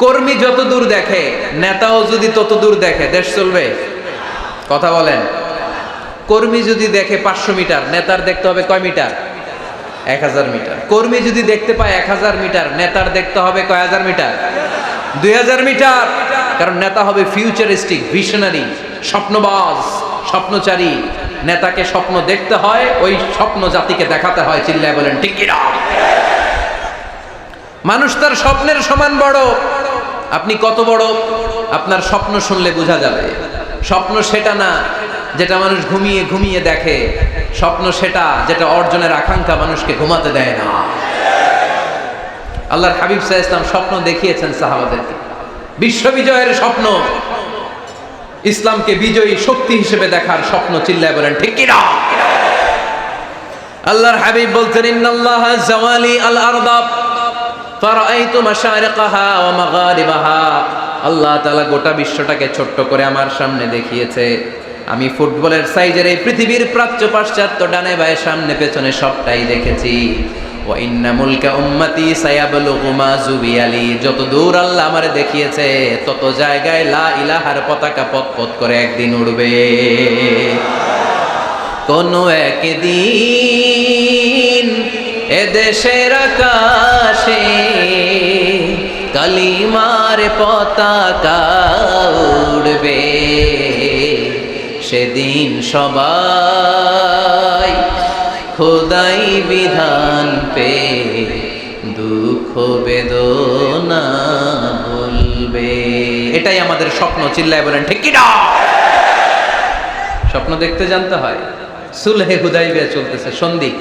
কর্মী যত দূর দেখে, নেতাও যদি তত দূর দেখে, দেশ চলবে? কথা বলেন। কর্মী যদি দেখে 500 মিটার, নেতার দেখতে হবে কয় মিটার? 1000 মিটার। কর্মী যদি দেখতে পায় 1000 মিটার, নেতার দেখতে হবে কয় হাজার মিটার? 2000 মিটার। কারণ নেতা হবে ফিউচারিস্টিক, ভিশনারি, স্বপ্নবাজ, স্বপ্নচারী। নেতাকে স্বপ্ন দেখতে হয়, ওই স্বপ্ন জাতিকে দেখাতে হয়। চিল্লায় বলেন ঠিক কি না? মানুষ তার স্বপ্নের সমান বড়। আপনি কত বড় আপনার স্বপ্ন শুনলে বোঝা যাবে। স্বপ্ন সেটা না যেটা মানুষ ঘুমিয়ে ঘুমিয়ে দেখে, স্বপ্ন সেটা যেটা অর্জনের আকাঙ্ক্ষা মানুষকে ঘুমাতে দেয় না। আল্লাহর হাবিব সাল্লাল্লাহু আলাইহি ওয়াসাল্লাম স্বপ্ন দেখিয়েছেন সাহাবাদেরকে, বিশ্ববিজয়ের স্বপ্ন, ইসলামকে বিজয়ী শক্তি হিসেবে দেখার স্বপ্ন। চিল্লায় বলেন ঠিক কি না? আল্লাহর হাবিব বলতেন, ইন্নাল্লাহা জাওয়ালি আল আরদা ফারাআইতু মাশারিকাহা ওয়া মাগারিবাহা। আল্লাহ তাআলা গোটা বিশ্বটাকে ছোট্ট করে আমার সামনে দেখিয়েছে। আমি ফুটবলের সাইজের এই পৃথিবীর প্রাচ্য পাশ্চাত্য ডানে বায়ে সামনে পেছনে সবটাই দেখেছি। ওয়া ইন্না মুলকা উম্মতি সায়াবলুগু মা জুবিয়ালি। যত দূর আল্লাহ আমারে দেখিয়েছে তত জায়গায় লা ইলাহার পতাকা পথ করে একদিন উড়বে। কোনো একদিন এদেশের আকাশে কালিমার পতাকা উড়বে। সেদিন সবাই খোদাই বিধান পে দুঃখ বেদনা ভুলবে। এটাই আমাদের স্বপ্ন। চিল্লায় বলেন ঠিক কি না? স্বপ্ন দেখতে জানতে হয়। সুলহে হুদাইবিয়া চলতেছে, সন্ধি।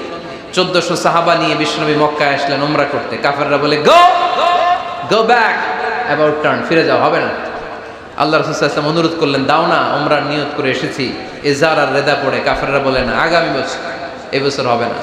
1400 সাহাবা নিয়ে বিশ্বনবী মক্কায় আসলেন উমরা করতে। কাফেররা বলে গো গো ব্যাক, অ্যাবাউট টার্ন, ফিরে যাও, হবে না। আল্লাহ রাসূল সাল্লাল্লাহু আলাইহি ওয়াসাল্লাম অনুরোধ করলেন, দাও না, উমরার নিয়ত করে এসেছি। ইজার আর রেদা পড়ে কাফেররা বলে না, আগামী বছর, এই বছর হবে না।